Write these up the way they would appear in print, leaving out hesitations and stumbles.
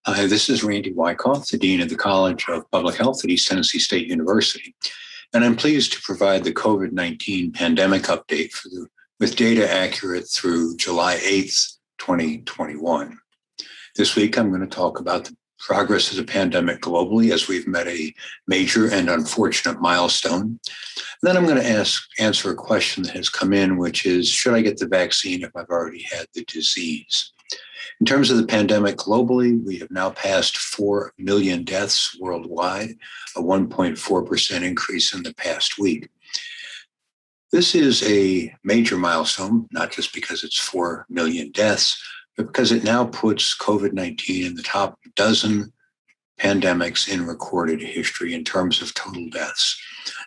Hi, this is Randy Wykoff, the Dean of the College of Public Health at East Tennessee State University, and I'm pleased to provide the COVID-19 pandemic update with data accurate through July 8th, 2021. This week, I'm going to talk about the progress of the pandemic globally as we've met a major and unfortunate milestone. Then I'm going to answer a question that has come in, which is, should I get the vaccine if I've already had the disease? In terms of the pandemic globally, we have now passed 4 million deaths worldwide, a 1.4% increase in the past week. This is a major milestone, not just because it's 4 million deaths, but because it now puts COVID-19 in the top dozen pandemics in recorded history in terms of total deaths.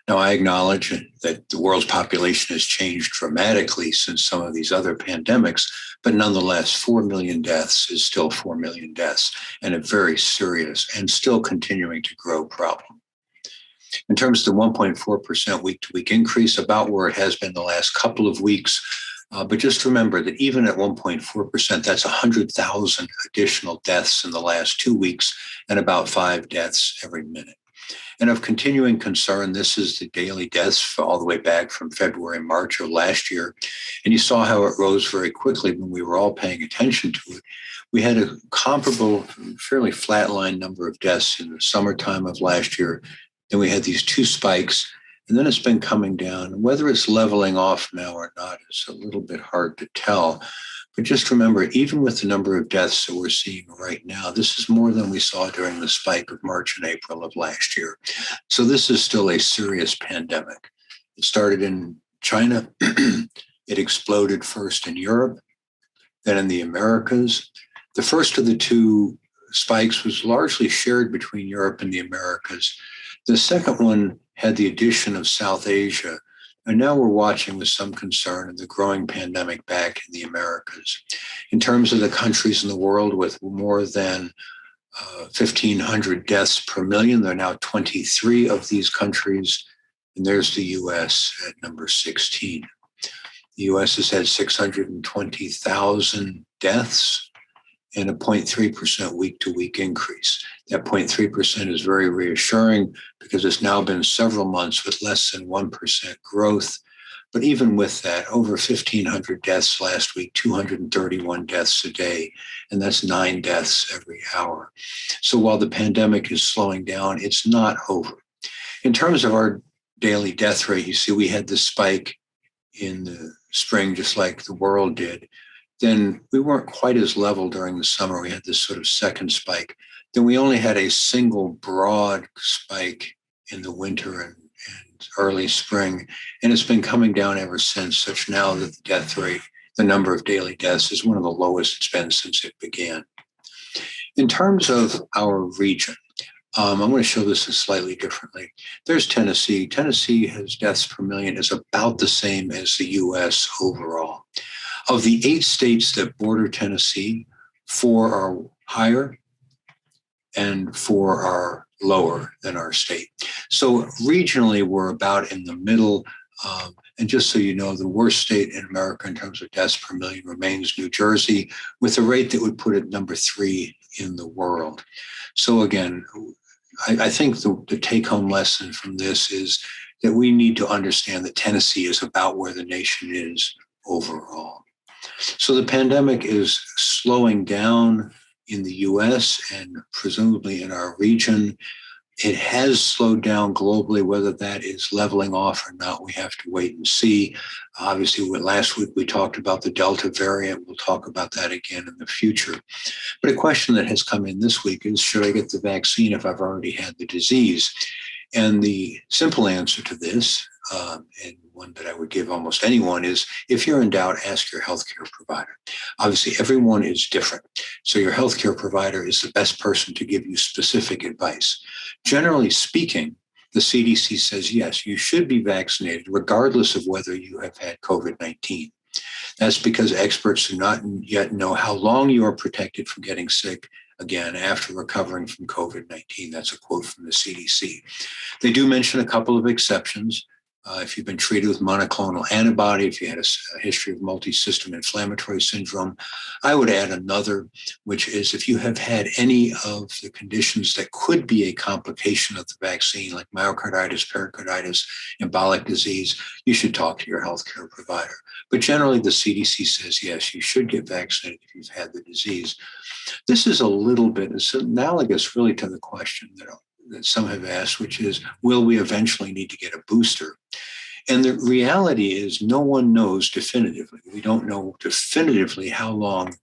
Now, I acknowledge that the world's population has changed dramatically since some of these other pandemics, but nonetheless, 4 million deaths is still 4 million deaths and a very serious and still continuing to grow problem. In terms of the 1.4% week-to-week increase, about where it has been the last couple of weeks, but just remember that even at 1.4%, that's 100,000 additional deaths in the last 2 weeks and about 5 deaths every minute. And of continuing concern, this is the daily deaths all the way back from February, March of last year. And you saw how it rose very quickly when we were all paying attention to it. We had a comparable, fairly flatline number of deaths in the summertime of last year. Then we had these 2 spikes, and then it's been coming down. Whether it's leveling off now or not is a little bit hard to tell. But just remember, even with the number of deaths that we're seeing right now, this is more than we saw during the spike of March and April of last year. So this is still a serious pandemic. It started in China. It exploded first in Europe, then in the Americas. The first of the 2 spikes was largely shared between Europe and the Americas. The second one had the addition of South Asia. And now we're watching with some concern the growing pandemic back in the Americas. In terms of the countries in the world with more than 1,500 deaths per million, there are now 23 of these countries, and there's the U.S. at number 16. The U.S. has had 620,000 deaths and a 0.3% week-to-week increase. That 0.3% is very reassuring because it's now been several months with less than 1% growth. But even with that, over 1,500 deaths last week, 231 deaths a day, and that's 9 deaths every hour. So while the pandemic is slowing down, it's not over. In terms of our daily death rate, you see we had this spike in the spring, just like the world did. Then we weren't quite as level during the summer. We had this sort of second spike. Then we only had a single broad spike in the winter and early spring. And it's been coming down ever since, such now that the death rate, the number of daily deaths, is one of the lowest it's been since it began. In terms of our region, I'm going to show this slightly differently. There's Tennessee. Tennessee has deaths per million is about the same as the U.S. overall. Of the 8 states that border Tennessee, 4 are higher and 4 are lower than our state. So regionally, we're about in the middle. And just so you know, the worst state in America in terms of deaths per million remains New Jersey, with a rate that would put it number 3 in the world. So again, I think the take-home lesson from this is that we need to understand that Tennessee is about where the nation is overall. So the pandemic is slowing down in the U.S. and presumably in our region. It has slowed down globally. Whether that is leveling off or not, we have to wait and see. Obviously, last week we talked about the Delta variant. We'll talk about that again in the future. But a question that has come in this week is, should I get the vaccine if I've already had the disease? And the simple answer to this, and one that I would give almost anyone, is if you're in doubt, ask your healthcare provider. Obviously, everyone is different. So your healthcare provider is the best person to give you specific advice. Generally speaking, the CDC says, yes, you should be vaccinated regardless of whether you have had COVID-19. That's because experts do not yet know how long you are protected from getting sick again after recovering from COVID-19. That's a quote from the CDC. They do mention a couple of exceptions. If you've been treated with monoclonal antibody, if you had a history of multi-system inflammatory syndrome, I would add another, which is if you have had any of the conditions that could be a complication of the vaccine, like myocarditis, pericarditis, embolic disease, you should talk to your healthcare provider. But generally, the CDC says, yes, you should get vaccinated if you've had the disease. This is a little bit, it's analogous really to the question that some have asked, which is, will we eventually need to get a booster? And the reality is no one knows definitively. We don't know definitively how long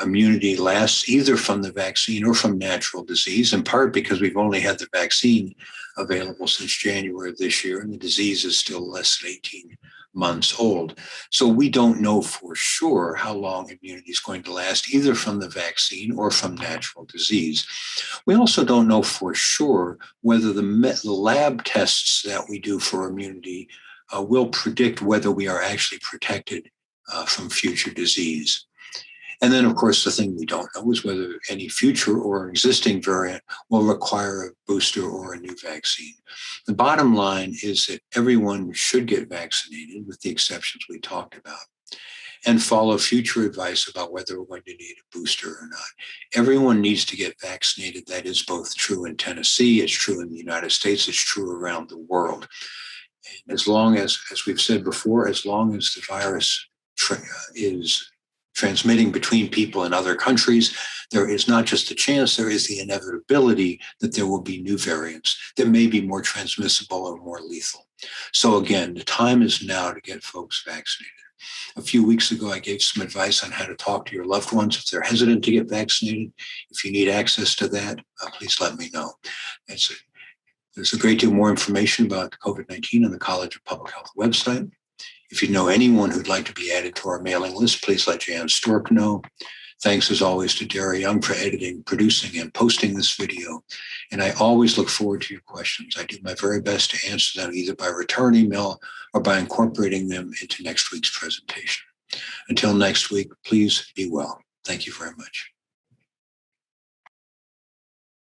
immunity lasts, either from the vaccine or from natural disease, in part because we've only had the vaccine available since January of this year, and the disease is still less than 18 months old. So we don't know for sure how long immunity is going to last, either from the vaccine or from natural disease. We also don't know for sure whether the lab tests that we do for immunity will predict whether we are actually protected from future disease. And then, of course, the thing we don't know is whether any future or existing variant will require a booster or a new vaccine. The bottom line is that everyone should get vaccinated, with the exceptions we talked about, and follow future advice about whether we're going to need a booster or not. Everyone needs to get vaccinated. That is both true in Tennessee, it's true in the United States, it's true around the world. And as long as we've said before, as long as the virus is transmitting between people in other countries, there is not just a chance, there is the inevitability that there will be new variants that may be more transmissible or more lethal. So again, the time is now to get folks vaccinated. A few weeks ago, I gave some advice on how to talk to your loved ones if they're hesitant to get vaccinated. If you need access to that, please let me know. There's a great deal more information about COVID-19 on the College of Public Health website. If you know anyone who'd like to be added to our mailing list, please let Jan Stork know. Thanks as always to Dara Young for editing, producing, and posting this video. And I always look forward to your questions. I do my very best to answer them either by return email or by incorporating them into next week's presentation. Until next week, please be well. Thank you very much.